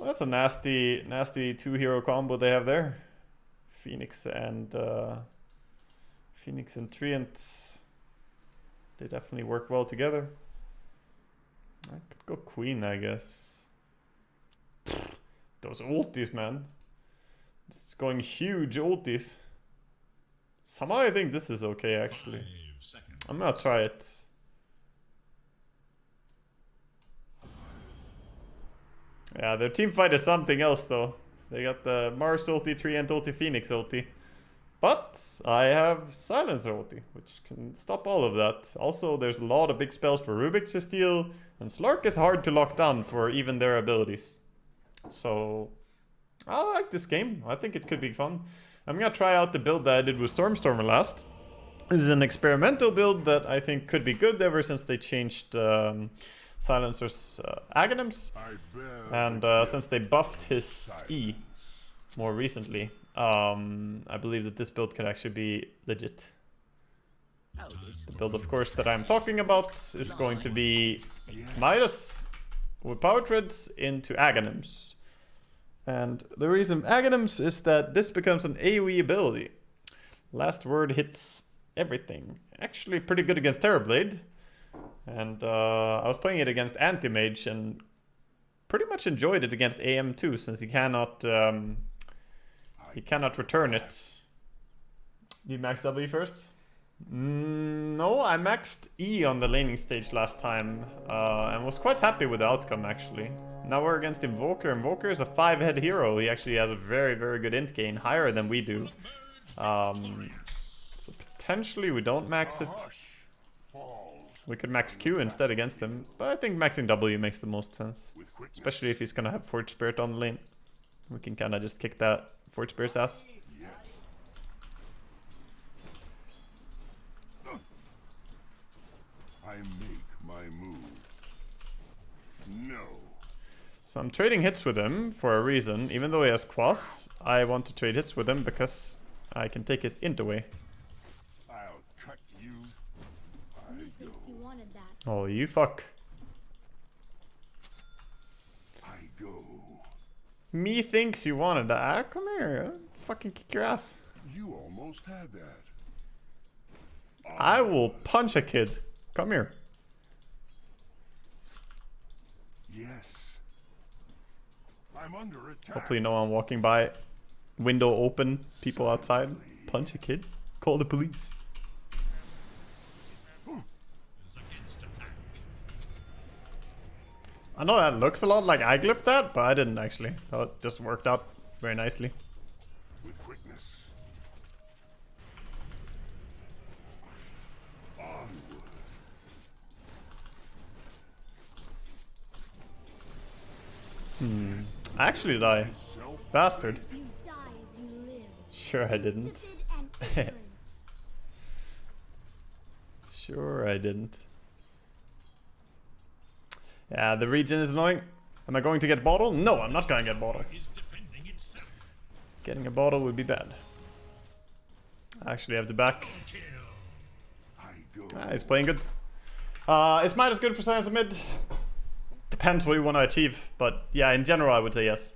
Well, that's a nasty, nasty two-hero combo they have there. Phoenix and Treant. They definitely work well together. I could go Queen, I guess. Those ultis, man. It's going huge ultis. Somehow I think this is okay, actually. I'm gonna try it. Yeah, their team fight is something else, though. They got the Mars ulti, Treant ulti, Phoenix ulti. But I have Silencer ulti, which can stop all of that. Also, there's a lot of big spells for Rubik to steal, and Slark is hard to lock down for even their abilities. So, I like this game. I think it could be fun. I'm gonna try out the build that I did with Stormstormer last. This is an experimental build that I think could be good ever since they changed Silencer's Aghanims. And since they buffed his E more recently. I believe that this build could actually be legit. The build, of course, that I'm talking about is going to be Midas with Power Treads into Aghanims. And the reason Aghanims is that this becomes an AoE ability. Last word hits everything. Actually pretty good against Terrorblade. And I was playing it against Anti-Mage and pretty much enjoyed it against AM too, since he cannot return it. Do you max W first? No, I maxed E on the laning stage last time and was quite happy with the outcome, actually. Now we're against Invoker. Invoker is a 5-head hero. He actually has a very, very good int gain, higher than we do. So potentially we don't max it. We could max Q instead against him, but I think maxing W makes the most sense. Especially if he's gonna have Forge Spirit on the lane. We can kinda just kick that Forge Spirit's ass. I make my move. No. So I'm trading hits with him for a reason. Even though he has Quas, I want to trade hits with him because I can take his int away. I'll cut you. I go. Oh, you fuck. I go. Me thinks you wanted that. Ah, come here. I'll fucking kick your ass. You almost had that. I will punch a kid. Come here. Yes. I'm under attack. Hopefully no one walking by. Window open. People outside. Punch a kid. Call the police. I know that looks a lot like I glyphed that, but I didn't actually. That just worked out very nicely. With quickness. I actually die. Bastard. Sure I didn't. Sure I didn't. Yeah, the region is annoying. Am I going to get bottle? No, I'm not going to get bottle. Getting a bottle would be bad. I actually have the back. He's playing good. Is Midas good for Silencer mid? Depends what you want to achieve, but yeah, in general I would say yes.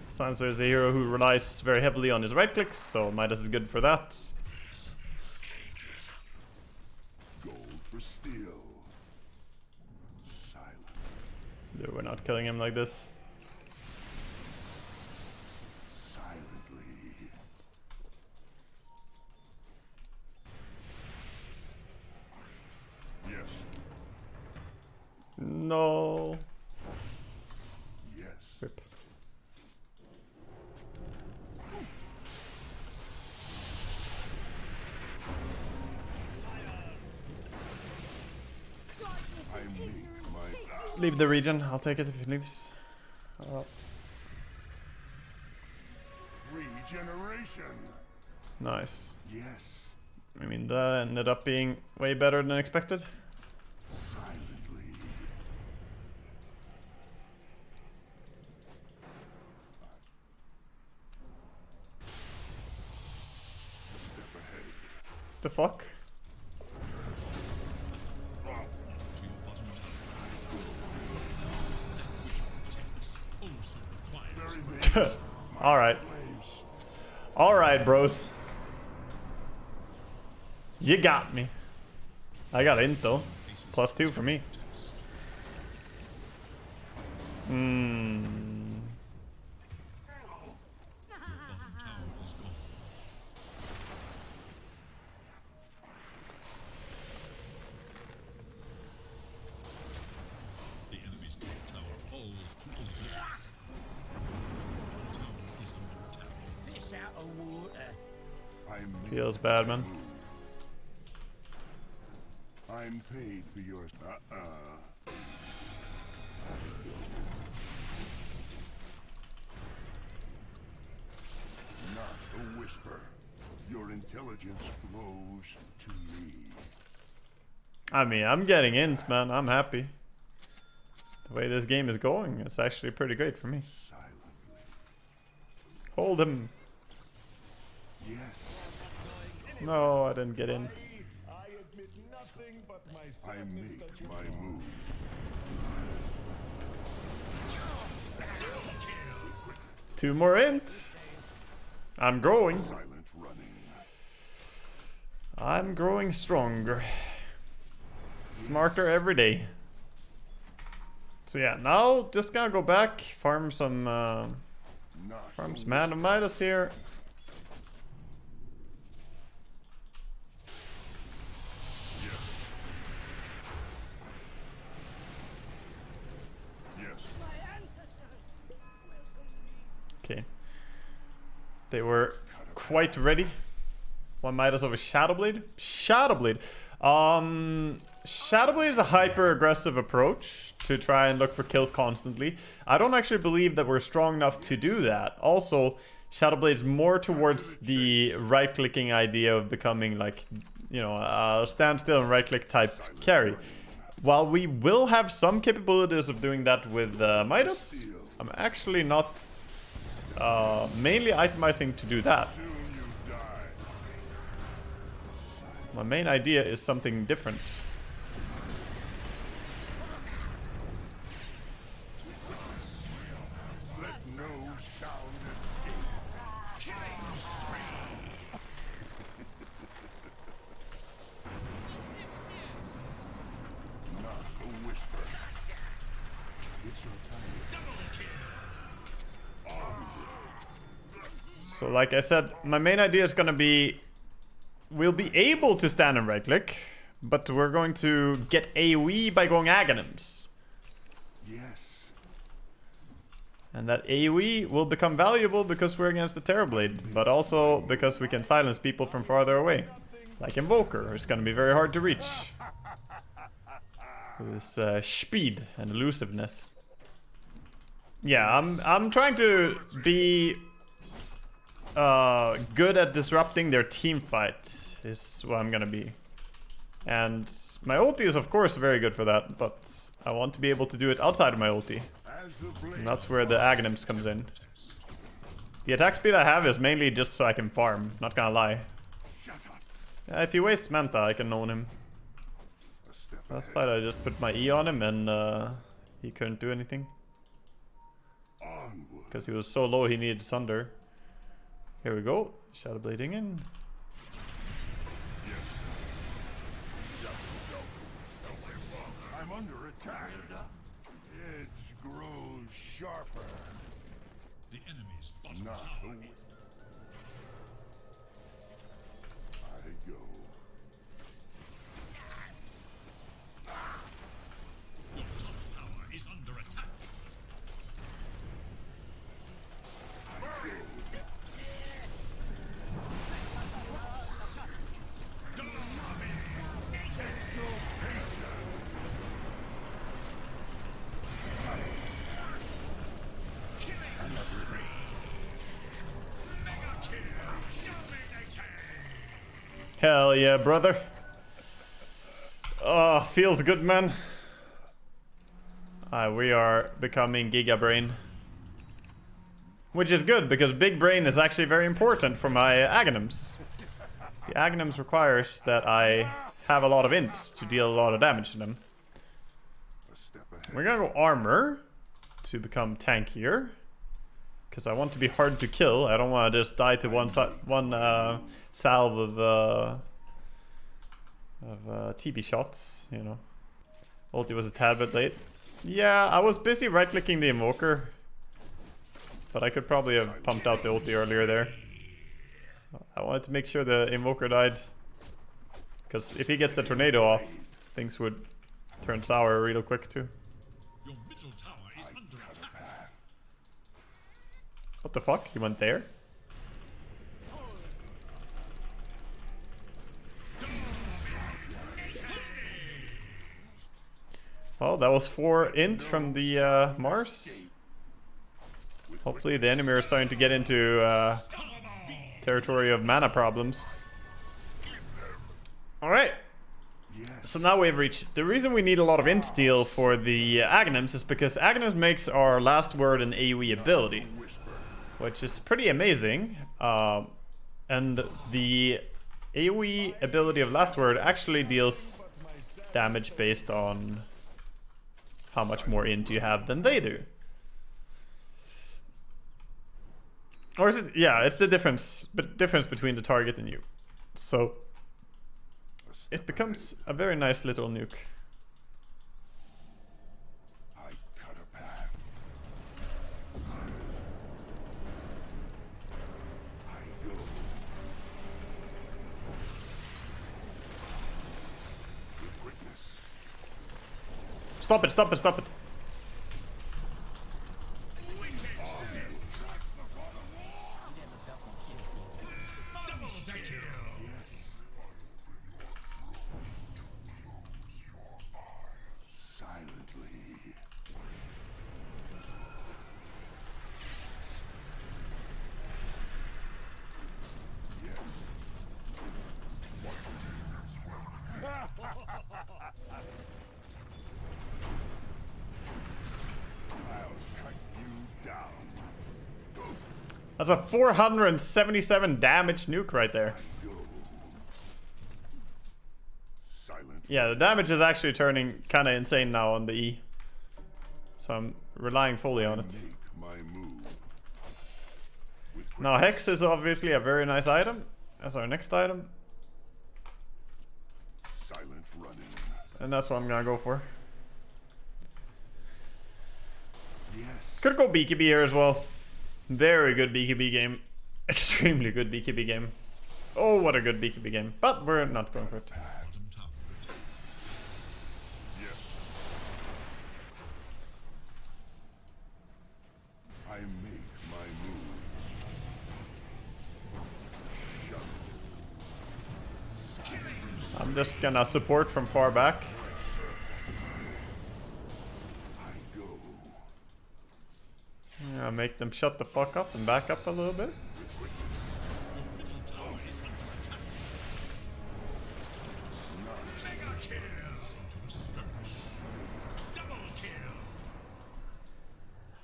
Silencer is a hero who relies very heavily on his right clicks, so Midas is good for that. Gold for steel. Silent. No, we're not killing him like this. Silently. Yes. No. Yes. Rip. I make my Leave the region. I'll take it if he leaves. regeneration. Nice. Yes. I mean, that ended up being way better than expected. Silently. Step ahead. The fuck? Alright. Alright, bros. You got me. I got int though. +2 for me. Feels bad, man. I'm paid for yours. Not a whisper. Your intelligence flows to me. I mean, I'm getting int, man. I'm happy. The way this game is going, it's actually pretty great for me. Silently. Hold him. Yes. No, I didn't get int. I admit nothing but my I make my move. Two more int. I'm growing. Silent running. I'm growing stronger. Smarter every day. So yeah, now just gotta go back, farm some Manta Midas here. Okay. They were quite ready. One Midas over Shadowblade. Shadowblade. Shadowblade is a hyper-aggressive approach to try and look for kills constantly. I don't actually believe that we're strong enough to do that. Also, Shadowblade is more towards the right-clicking idea of becoming like, you know, a standstill and right-click type carry. While we will have some capabilities of doing that with Midas, I'm actually not mainly itemizing to do that. My main idea is something different. So like I said, my main idea is gonna be, we'll be able to stand and right click, but we're going to get AoE by going Aghanims. Yes. And that AoE will become valuable because we're against the Terrorblade, but also because we can silence people from farther away. Like Invoker, it's gonna be very hard to reach. With this speed and elusiveness. Yeah, I'm trying to be good at disrupting their team fight is what I'm gonna be. And my ulti is of course very good for that, but I want to be able to do it outside of my ulti. And that's where the Aghanims comes in. The attack speed I have is mainly just so I can farm, not gonna lie. If he wastes Manta, I can own him. That's fine, I just put my E on him and he couldn't do anything. Because he was so low he needed Sunder. Here we go, Shadowblading in. I'm under attack. Edge grows sharper. The enemy's bottom Not tower. I go. Your top tower is under attack. Hell yeah, brother. Oh, feels good, man. We are becoming Giga Brain. Which is good, because Big Brain is actually very important for my Aghanims. The Aghanims requires that I have a lot of ints to deal a lot of damage to them. We're gonna go Armor to become tankier. Because I want to be hard to kill. I don't want to just die to one salve of TB shots, you know. Ulti was a tad bit late. Yeah, I was busy right-clicking the Invoker. But I could probably have pumped out the ulti earlier there. I wanted to make sure the Invoker died. Because if he gets the tornado off, things would turn sour real quick too. Your middle tower is under attack. What the fuck? He went there? Well, that was 4 int from the Mars. Hopefully the enemy are starting to get into territory of mana problems. Alright. So now we've reached... The reason we need a lot of int steal for the Aghanims is because Aghanims makes our last word an AoE ability. Which is pretty amazing. And the AoE ability of last word actually deals damage based on how much more int you have than they do. Or is it? Yeah, it's the difference between the target and you. So it becomes a very nice little nuke. I cut a path. I go. With quickness. Stop it, stop it, stop it. That's a 477 damage nuke right there. Yeah, the damage is actually turning kind of insane now on the E. So I'm relying fully on it. Now Hex is obviously a very nice item. That's our next item. And that's what I'm gonna go for. Could go BKB here as well. Very good BKB game. Extremely good BKB game. Oh, what a good BKB game. But we're not going for it. Yes. I make my move. I'm just gonna support from far back. Yeah, make them shut the fuck up and back up a little bit.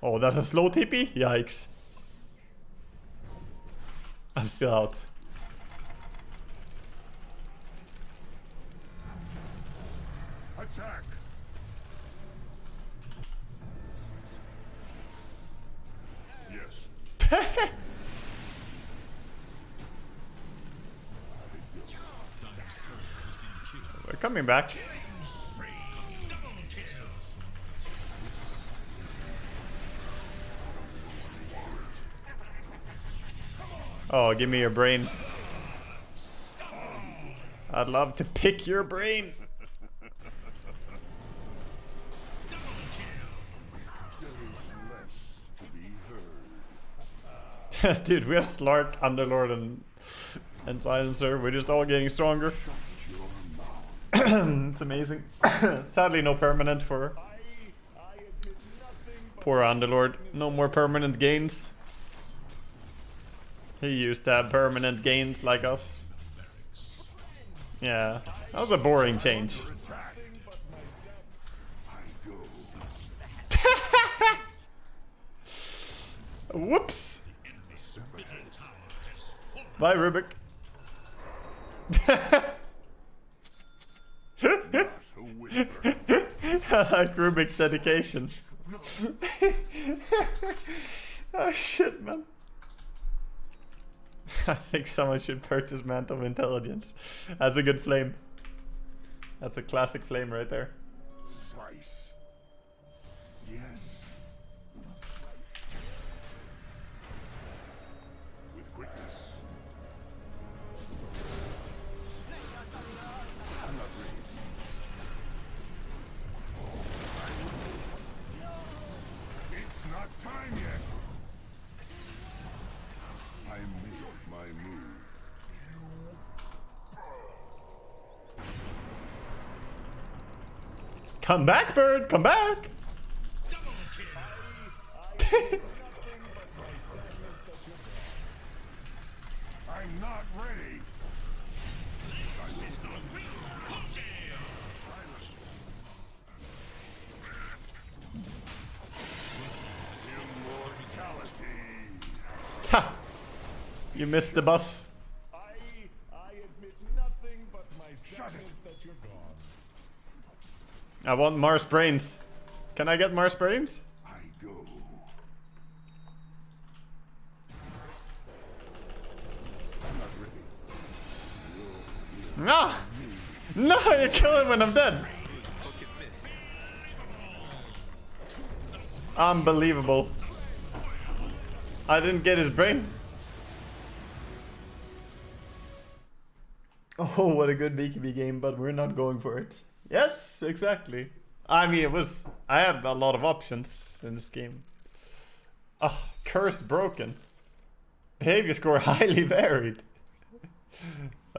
Oh, that's a slow TP? Yikes. I'm still out. Attack. Yes. We're coming back. Oh, give me your brain. I'd love to pick your brain. Dude, we have Slark, Underlord, and Silencer. We're just all getting stronger. It's amazing. Sadly, no permanent for poor Underlord. No more permanent gains. He used to have permanent gains like us. Yeah, that was a boring change. Whoops. Bye, Rubik. I like Rubik's dedication. Oh shit, man. I think someone should purchase Manta of Intelligence. That's a good flame. That's a classic flame right there. Slice. Yes. With quickness. I'm not ready. It's not time yet. I missed my move. Come back, bird! Come back! I'm not ready. Immortality. Ha! You missed the bus. I admit nothing but my sadness that you're gone. I want Mars brains. Can I get Mars brains? I go. I'm not ready. No! No, you kill him when I'm dead. Unbelievable. I didn't get his brain. Oh, what a good BKB game, but we're not going for it. Yes, exactly. I mean, I had a lot of options in this game. Oh, curse broken. Behavior score highly varied.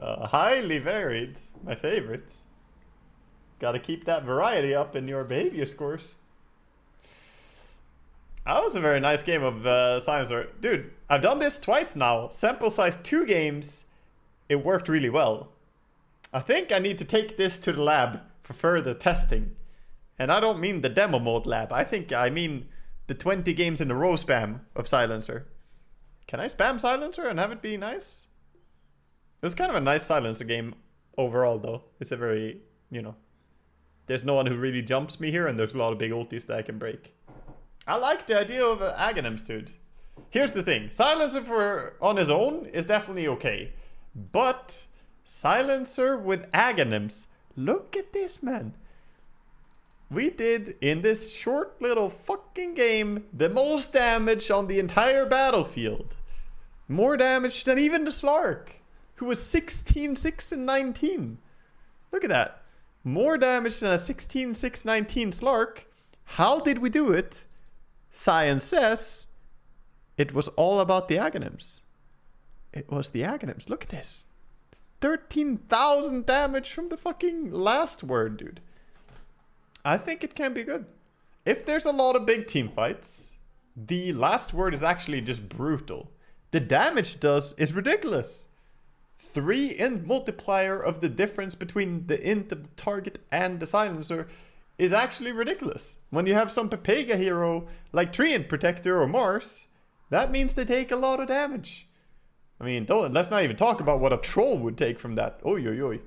Highly varied. My favorite. Gotta keep that variety up in your behavior scores. That was a very nice game of Silencer. Dude, I've done this twice now. Sample size 2 games. It worked really well. I think I need to take this to the lab for further testing. And I don't mean the demo mode lab. I mean the 20 games in a row spam of Silencer. Can I spam Silencer and have it be nice? It was kind of a nice Silencer game overall though. It's a very, you know, there's no one who really jumps me here and there's a lot of big ultis that I can break. I like the idea of Aghanims, dude. Here's the thing. Silencer on his own is definitely okay. But Silencer with Aghanims. Look at this, man. We did, in this short little fucking game, the most damage on the entire battlefield. More damage than even the Slark, who was 16, 6, and 19. Look at that. More damage than a 16, 6, 19 Slark. How did we do it? Science says it was all about the Aghanims. It was the Aghanims. Look at this. 13,000 damage from the fucking last word, dude. I think it can be good. If there's a lot of big team fights, the last word is actually just brutal. The damage it does is ridiculous. 3 int multiplier of the difference between the int of the target and the silencer is actually ridiculous. When you have some Pepega hero like 3 int protector or Mars, that means they take a lot of damage. I mean, let's not even talk about what a troll would take from that. Oy, oy, oy.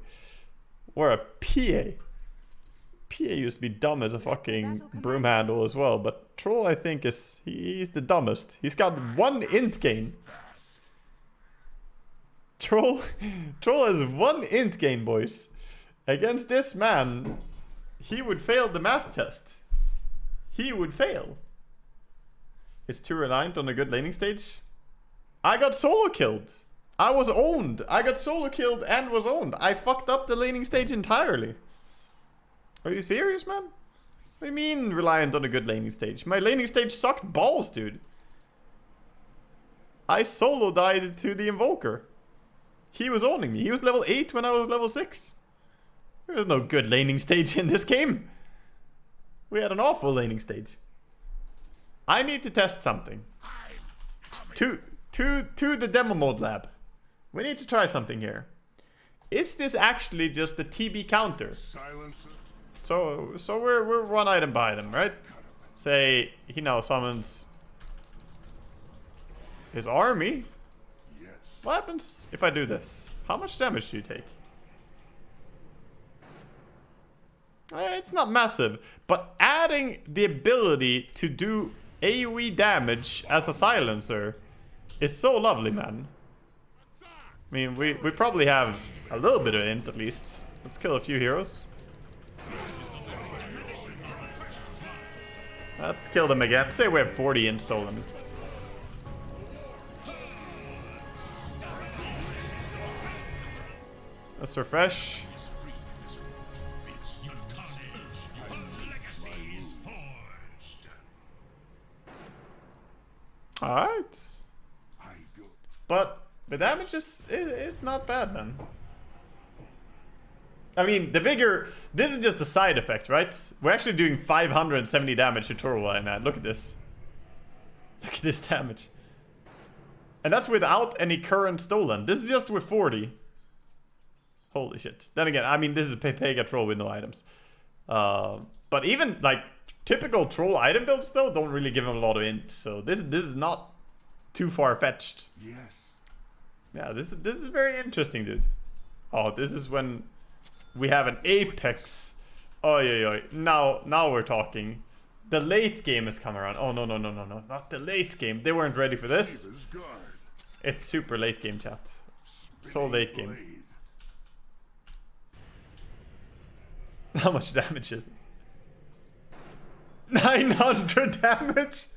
Or a PA. PA used to be dumb as a fucking broom handle as well, but troll I think he's the dumbest. He's got 1 int gain. Troll has 1 int gain, boys. Against this man, he would fail the math test. He would fail. It's too reliant on a good laning stage. I got solo killed. I was owned. I got solo killed and was owned. I fucked up the laning stage entirely. Are you serious, man? What do you mean reliant on a good laning stage? My laning stage sucked balls, dude. I solo died to the Invoker. He was owning me. He was level 8 when I was level 6. There was no good laning stage in this game. We had an awful laning stage. I need to test something. To the demo mode lab. We need to try something here. Is this actually just a TB counter? Silencer. So we're 1 item behind him, right? Say he now summons his army. Yes. What happens if I do this? How much damage do you take? It's not massive, but adding the ability to do AoE damage as a silencer is so lovely, man. I mean, we probably have a little bit of int at least. Let's kill a few heroes. Let's kill them again. Say we have 40 int stolen. Let's refresh. Alright. But the damage is not bad then. I mean, the bigger... This is just a side effect, right? We're actually doing 570 damage to Torwine, man. Look at this. Look at this damage. And that's without any current stolen. This is just with 40. Holy shit. Then again, I mean, this is a Pega troll with no items. But even, like, typical troll item builds, though, don't really give him a lot of int. So this is not too far-fetched. Yes. Yeah, this is very interesting, dude. Oh, this is when we have an Apex. Oh, yeah. Now we're talking. The late game has come around. Oh, no. Not the late game. They weren't ready for this. It's super late game, chat. So late game. How much damage is it? 900 damage?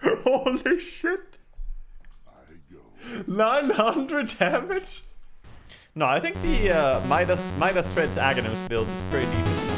Holy shit. 900 damage? No, I think the Midas Threads Aghanims build is pretty decent.